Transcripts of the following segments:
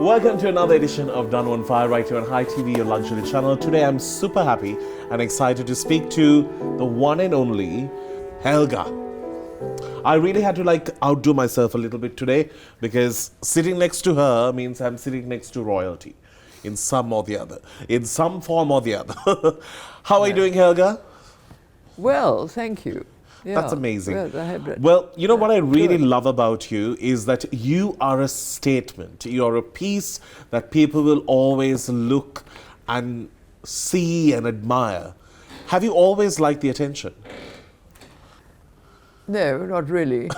Welcome to another edition of Danu on Fire right here on Hi TV, your luxury channel. Today I'm super happy and excited to speak to the one and only Helga. I really had to outdo myself a little bit today because sitting next to her means I'm sitting next to royalty in some or the other, in some form or the other. How are you doing, Helga? Well, thank you. Yeah. That's amazing. Well, Well, you know what I really love about you is that you are a statement. You're a piece that people will always look and see and admire. Have you always liked the attention? No, not really.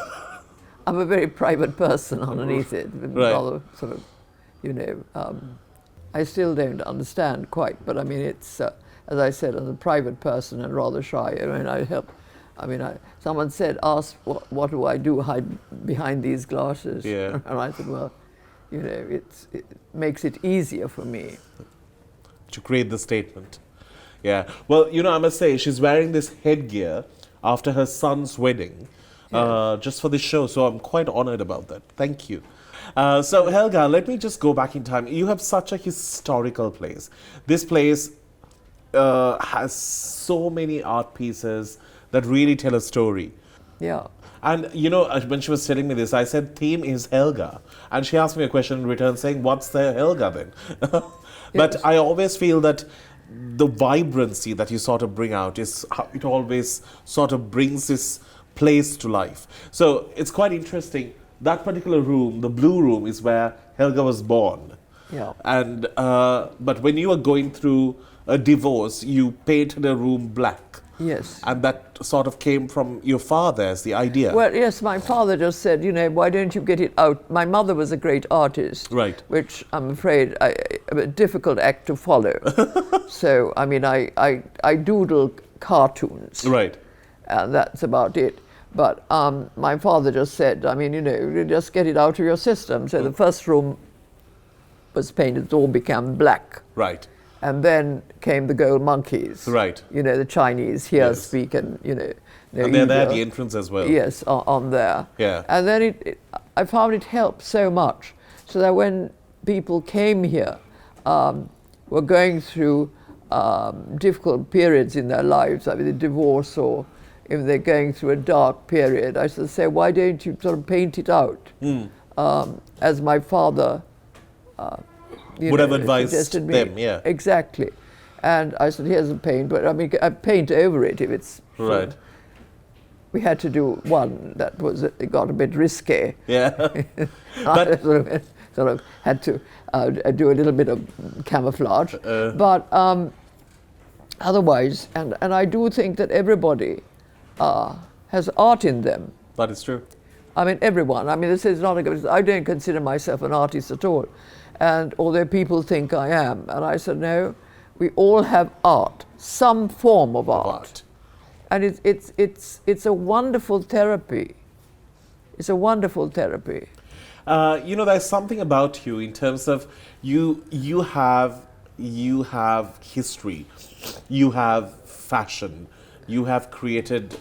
I'm a very private person underneath it. Right. Rather sort of, I still don't understand quite, but I mean, it's, as I said, I'm a private person and rather shy. Someone said, asked, what do I do hide behind these glasses? Yeah. And I said, well, it makes it easier for me. To create the statement. Yeah. Well, I must say, she's wearing this headgear after her son's wedding, just for this show. So I'm quite honored about that. Thank you. So Helga, let me just go back in time. You have such a historical place. This place has so many art pieces that really tell a story. Yeah. And when she was telling me this, I said, theme is Helga. And she asked me a question in return saying, what's the Helga then? But Yes. I always feel that the vibrancy that you sort of bring out is how it always sort of brings this place to life. So it's quite interesting. That particular room, the blue room, is where Helga was born. Yeah. And but when you were going through a divorce, you painted a room black. Yes. And that sort of came from your father as the idea. Well, yes, my father just said, why don't you get it out? My mother was a great artist. Right. Which I'm afraid a difficult act to follow. So, I doodle cartoons. Right. And that's about it. But my father just said, you just get it out of your system. So the first room was painted, it all became black. Right. And then came the gold monkeys. Right. The Chinese here Yes. speak and, And they're there at the entrance as well. Yes, on there. Yeah. And then I found it helped so much, so that when people came here, were going through difficult periods in their lives, like the divorce, or if they're going through a dark period, I should say, why don't you sort of paint it out? As my father Would have advised suggested me. them, yeah. Exactly. And I said, here's a paint, but I paint over it if it's... Right. We had to do one that it got a bit risque. Yeah. I sort of had to do a little bit of camouflage. But otherwise, and I do think that everybody has art in them. That is true. Everyone. This is not I don't consider myself an artist at all. And although people think I am, and I said, no, we all have art, some form of art. And it's a wonderful therapy. It's a wonderful therapy. There's something about you in terms of you have history, you have fashion, you have created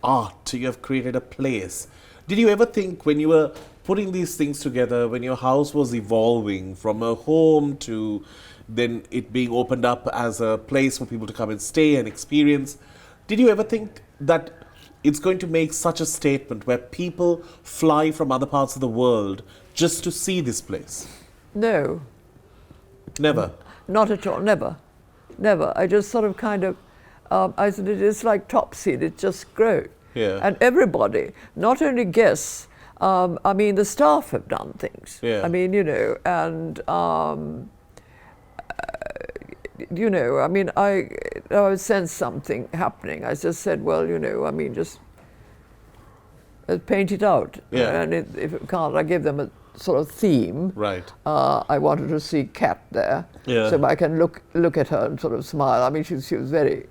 art, you have created a place. Did you ever think when you were putting these things together, when your house was evolving from a home to then it being opened up as a place for people to come and stay and experience, did you ever think that it's going to make such a statement where people fly from other parts of the world just to see this place? No. Never? Not at all, never. Never. I just sort of kind of, I said, it's like top seed, it just grows. Yeah. And everybody, not only guests, the staff have done things. Yeah. I sensed something happening. I just said, well, just paint it out. Yeah. And if it can't, I give them a sort of theme. Right. I wanted to see Kat there, Yeah. so I can look at her and sort of smile. she was very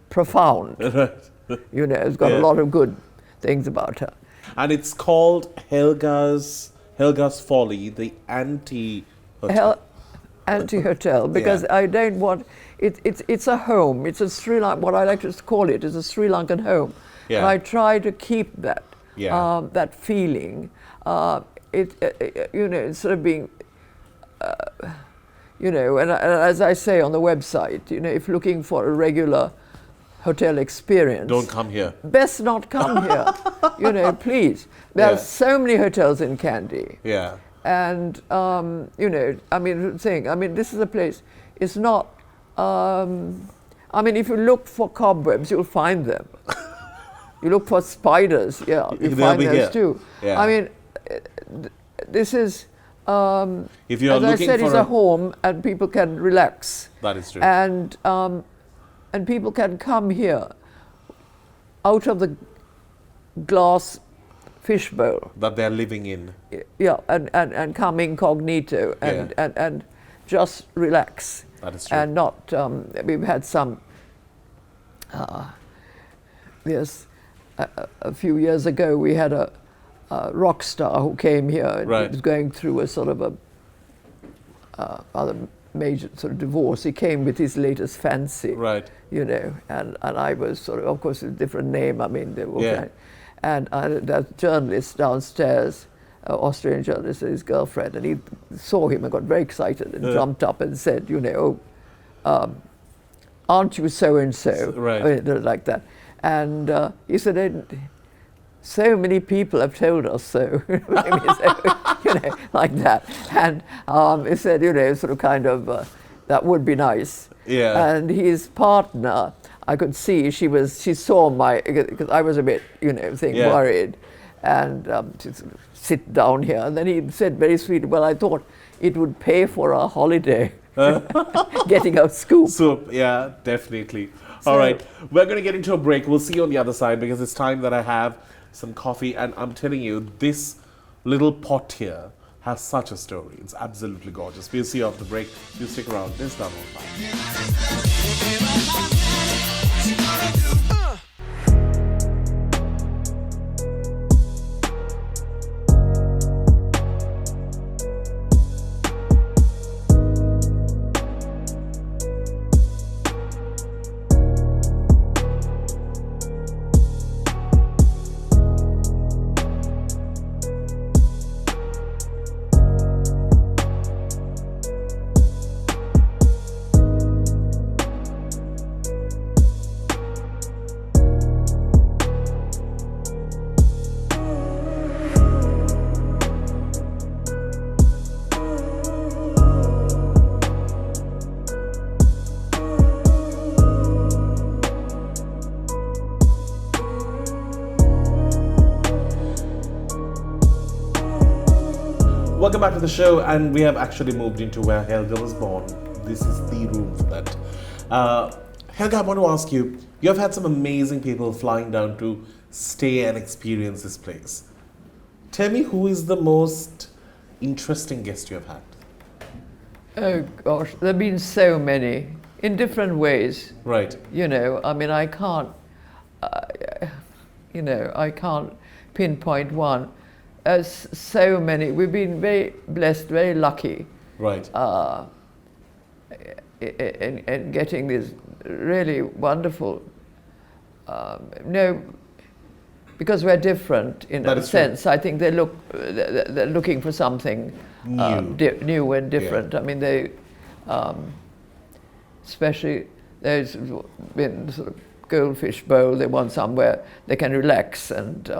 profound. Right. It's got a lot of good things about her. And it's called Helga's Folly, the anti-hotel. Anti-hotel, because Yeah. I don't want it's a home. It's a Sri Lankan, what I like to call it is a Sri Lankan home. Yeah. And I try to keep that Yeah. that feeling. Instead of being you know, and as I say on the website, you know, if looking for a regular hotel experience, Don't come here. best not come here. You know, please. There are so many hotels in Kandy. Yeah. And, you know, I mean, this is a place, it's not, I mean, if you look for cobwebs, you'll find them. You look for spiders, yeah, you They'll find be those here. too. Yeah. I mean, this is, If you're as I looking said, for it's a home and people can relax. That is true. And people can come here out of the glass fishbowl. that they're living in. Yeah, and come incognito and just relax. That is true. And not, we've had some, yes, a few years ago we had a rock star who came here and Right. was going through a sort of a other major sort of divorce. He came with his latest fancy, Right. you know, and I was sort of course, a different name. I mean, they were Yeah. and that journalist downstairs, Australian journalist, his girlfriend, and he saw him and got very excited and jumped up and said, you know, aren't you so and so, Right. like that, and he said, so many people have told us so, you know, like that, and he said, you know, sort of kind of that would be nice. Yeah. And his partner, I could see she saw my, because I was a bit, you know, Yeah. worried, and she sort of sit down here, and then he said very sweetly, well, I thought it would pay for our holiday, getting our scoop. So, yeah, definitely. All right, we're going to get into a break. We'll see you on the other side because it's time that I have some coffee. And I'm telling you, this little pot here has such a story. It's absolutely gorgeous. We'll see you after the break. You stick around. This is Danu. Welcome back to the show, and we have actually moved into where Helga was born. This is the room for that. Helga, I want to ask you, you have had some amazing people flying down to stay and experience this place. Tell me, who is the most interesting guest you have had? Oh gosh, there have been so many, in different ways. Right. You know, I mean, I can't, you know, I can't pinpoint one. So many. We've been very blessed, very lucky Right. in getting these really wonderful, because we're different in That a is true. sense. I think they're looking for something new and different. Yeah. I mean, they, especially there's been sort of goldfish bowl. They want somewhere they can relax and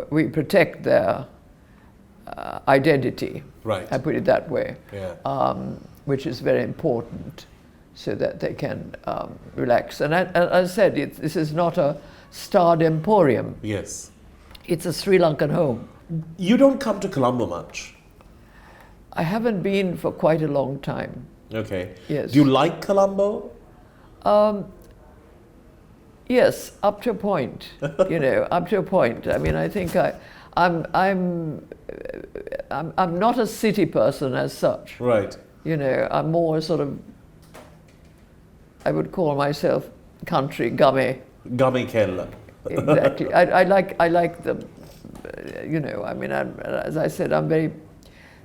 we protect their identity. Right. I put it that way. Yeah. Which is very important, so that they can relax. And as I said, this is not a starred emporium. Yes. It's a Sri Lankan home. You don't come to Colombo much. I haven't been for quite a long time. Okay. Yes. Do you like Colombo? Yes, up to a point. You know, up to a point. I mean, I think I'm not a city person as such. Right. You know, I'm more sort of, I would call myself country gummy. Gummy Kella. Exactly. I like the, you know, I mean, as I said, I'm very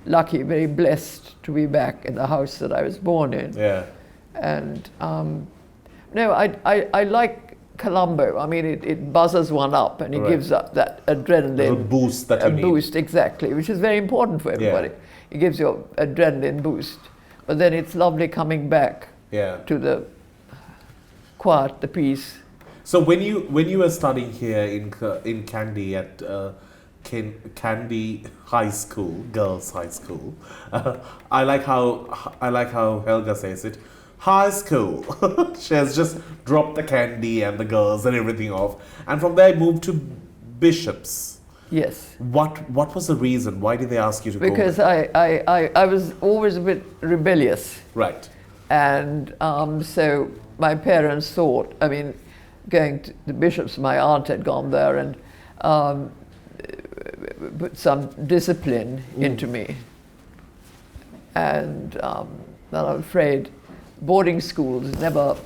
lucky, very blessed to be back in the house that I was born in. Yeah. And no, I like Colombo. I mean, it buzzes one up and it Right. gives up that adrenaline. A boost that you need. Boost, exactly, which is very important for everybody. It gives you an adrenaline boost. But then it's lovely coming back to the quiet, the peace. So when you were studying here in Kandy at Kandy High School, Girls High School, I like how Helga says it. High school. She has just dropped the candy and the girls and everything off, and from there moved to Bishops. Yes. What was the reason? Why did they ask you to go? Because I was always a bit rebellious. Right. And so my parents thought, I mean, going to the Bishops, my aunt had gone there and put some discipline into me. And then I'm afraid boarding schools never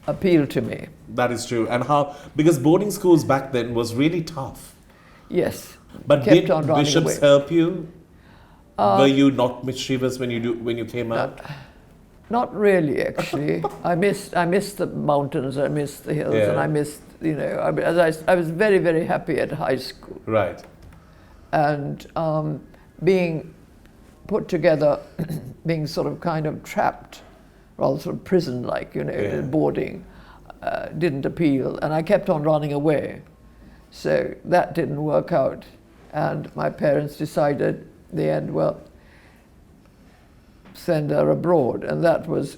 appealed to me. That is true. And because boarding schools back then was really tough. Yes. But kept did on running Bishops away. help you? Were you not mischievous when you came out? Not really, actually. I missed the mountains, I missed the hills, and I missed, I was very, very happy at high school. Right. And being put together, being sort of kind of trapped, rather sort of prison-like, boarding, didn't appeal, and I kept on running away. So that didn't work out, and my parents decided in the end, well, send her abroad, and that was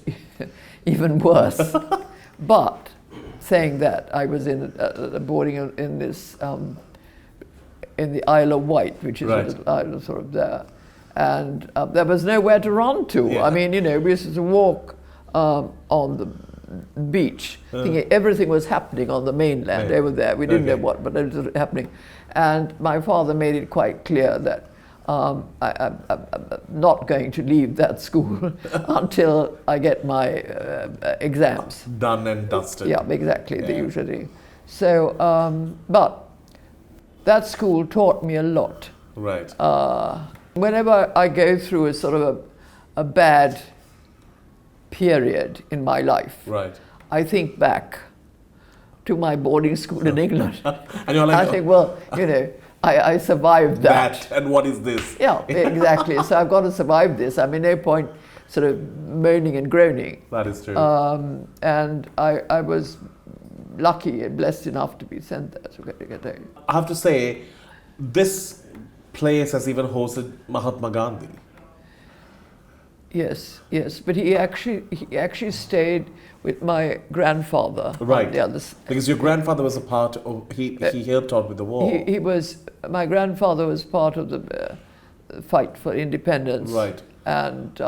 even worse. But saying that, I was in boarding in this in the Isle of Wight, which is sort of there, and there was nowhere to run to. Yeah. I mean, we used to walk on the beach, thinking everything was happening on the mainland over there. We didn't know what, but it was happening. And my father made it quite clear that I'm not going to leave that school until I get my exams. Done and dusted. Yeah, exactly, the usual thing. So, but that school taught me a lot. Right. Whenever I go through a sort of a bad period in my life, right, I think back to my boarding school in England. And you're like, I think, well, I survived that. And what is this? Yeah, exactly. So I've got to survive this. I mean, no point sort of moaning and groaning. That is true. And I was lucky and blessed enough to be sent there. So I have to say, this place has even hosted Mahatma Gandhi. Yes, but he actually stayed with my grandfather. Right. On the other side. Because your grandfather was a part of, he helped out with the war. My grandfather was part of the fight for independence. Right. And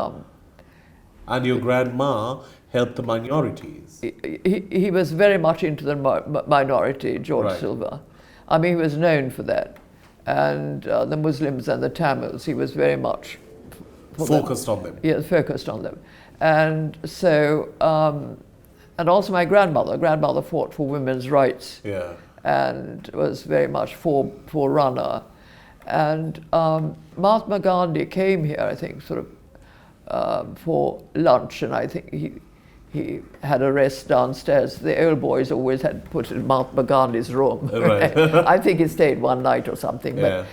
your grandma helped the minorities. he was very much into the minority, George Right. Silva. I mean, he was known for that. And the Muslims and the Tamils, he was very much focused on them. Yeah, focused on them. And so, and also my grandmother fought for women's rights. Yeah. And was very much forerunner. And Mahatma Gandhi came here, I think, sort of for lunch, and I think he had a rest downstairs. The old boys always had put in Mahatma Gandhi's room. Right. I think he stayed one night or something. Yeah.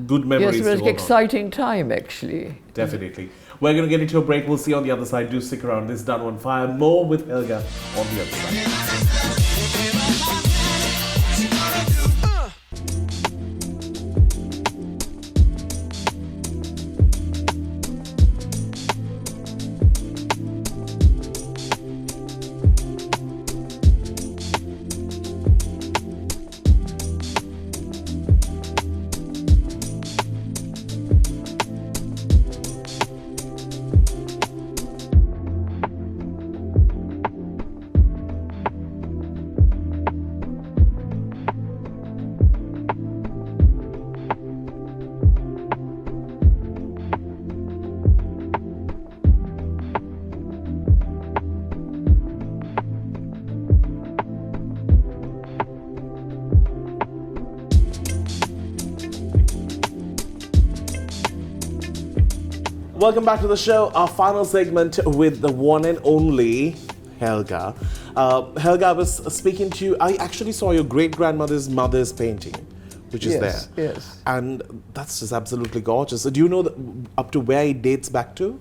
Good memories. Yes, it was an exciting time, actually. Definitely. We're going to get into a break. We'll see you on the other side. Do stick around. This is Danu on Fire. More with Helga on the other side. Welcome back to the show. Our final segment with the one and only Helga. Helga, I was speaking to you. I actually saw your great-grandmother's mother's painting, which is Yes, there. yes. And that's just absolutely gorgeous. Do you know up to where it dates back to?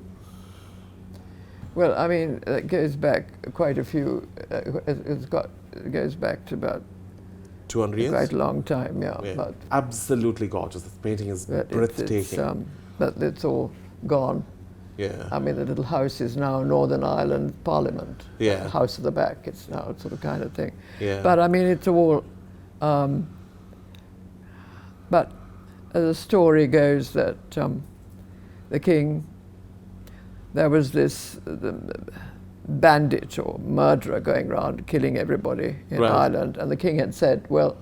Well, I mean, it goes back quite a few. It goes back to about 200 years? quite a long time, yeah. Yeah. But Absolutely gorgeous. This painting is breathtaking. but it's all gone. Yeah. I mean, the little house is now Northern Ireland Parliament. Yeah. House at the back. It's now sort of kind of thing. Yeah. But I mean, it's all. But the story goes that the king, there was this bandit or murderer going around killing everybody in Right. Ireland, and the king had said, well,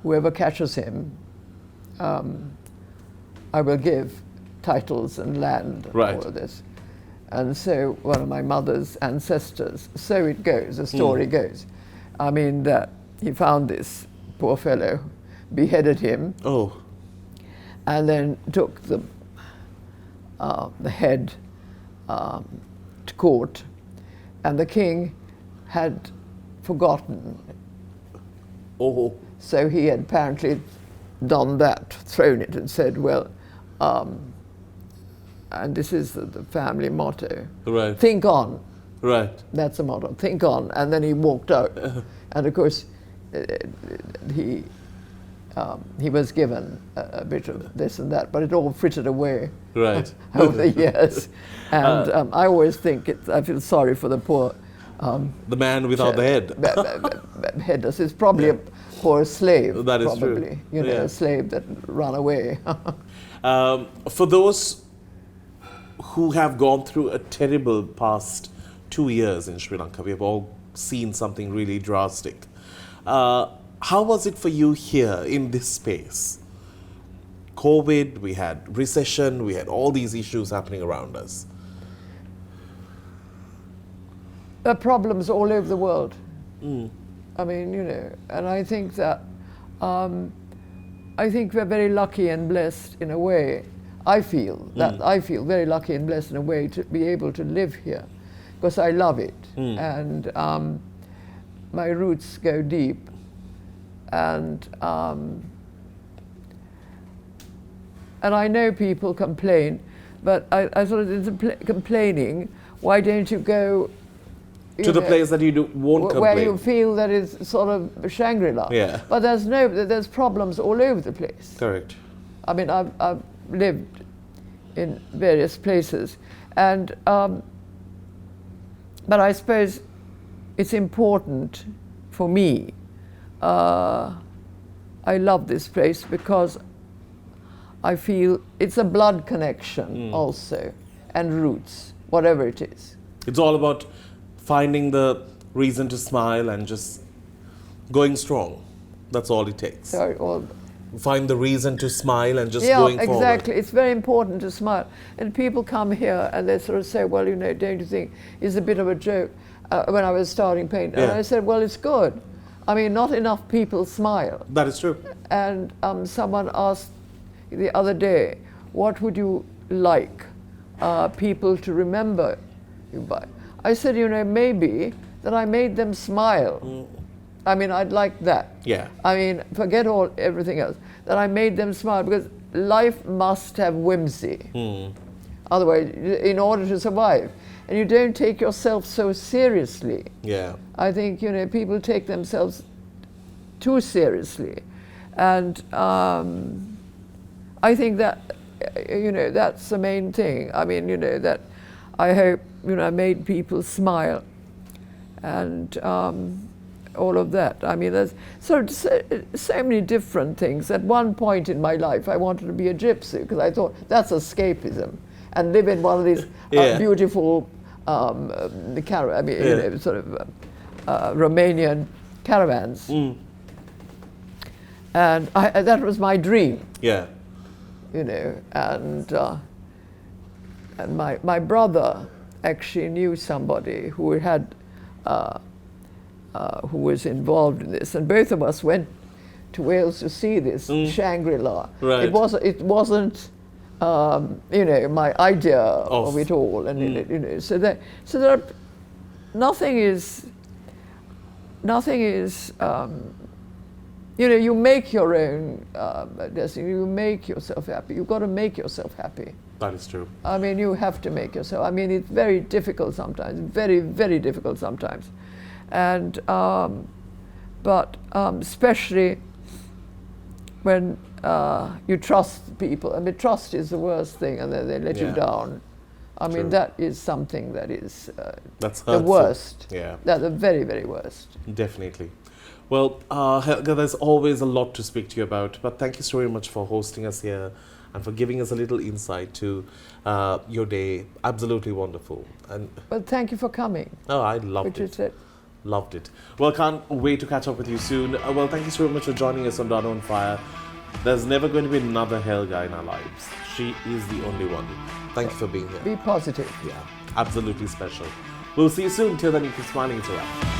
whoever catches him, I will give titles and land and Right. all of this. And so one of my mother's ancestors, so it goes, the story goes. I mean, that he found this poor fellow, beheaded him, Oh. and then took the head to court, and the king had forgotten. Oh. So he had apparently done that, thrown it, and said, well, and this is the family motto, Right. think on. Right. That's the motto, think on. And then he walked out. And of course, he was given a bit of this and that, but it all frittered away Right. over the years. And I always think, I feel sorry for the poor The man without the head. headless. It's probably a poor slave. That is probably, true. You know, Yeah. a slave that ran away. For those who have gone through a terrible past 2 years in Sri Lanka, we have all seen something really drastic. How was it for you here in this space? COVID, we had recession, we had all these issues happening around us. There are problems all over the world. I mean, you know, and I think that I think we're very lucky and blessed in a way. I feel very lucky and blessed in a way to be able to live here, because I love it, and my roots go deep, and I know people complain, but I sort of complaining. Why don't you go To the place that you won't complain. where you feel that it's sort of Shangri-La? Yeah. But there's problems all over the place. Correct. I mean, I've lived in various places, and but I suppose it's important for me. I love this place because I feel it's a blood connection also, and roots, whatever it is. It's all about finding the reason to smile and just going strong. That's all it takes. Find the reason to smile and just going forward. Yeah, exactly. It's very important to smile. And people come here and they sort of say, well, you know, don't you think it's a bit of a joke when I was starting painting? And I said, well, it's good. I mean, not enough people smile. That is true. And someone asked the other day, what would you like people to remember you by? I said, you know, maybe that I made them smile. I mean, I'd like that. Yeah. I mean, forget everything else. That I made them smile, because life must have whimsy. Otherwise, in order to survive. And you don't take yourself so seriously. Yeah. I think, you know, people take themselves too seriously. And I think that, you know, that's the main thing. I mean, you know, that I hope, you know, I made people smile. And all of that. I mean, there's so many different things. At one point in my life, I wanted to be a gypsy, because I thought that's escapism, and live in one of these beautiful you know, sort of Romanian caravans. And that was my dream. Yeah. You know, and my brother actually knew somebody who had. Who was involved in this, and both of us went to Wales to see this Shangri-La. Right. It wasn't you know, my idea of it all, and you know, so there are nothing is, you know, you make your own destiny, you make yourself happy. You've got to make yourself happy. That is true. I mean, you have to make yourself. I mean, it's very difficult sometimes, very, very difficult sometimes. And, but especially when you trust people. I mean, trust is the worst thing, and then they let you down. I mean, that is something that is that's the worst. Yeah. That's the very, very worst. Definitely. Well, Helga, there's always a lot to speak to you about, but thank you so very much for hosting us here and for giving us a little insight to your day. Absolutely wonderful. And well, thank you for coming. oh, I loved it. Loved it. Well, can't wait to catch up with you soon. Well, thank you so much for joining us on Danu on Fire. There's never going to be another Helga in our lives. She is the only one. Thank you for being here. Be positive. Yeah, absolutely special. We'll see you soon. Till then, you keep smiling. It's a wrap.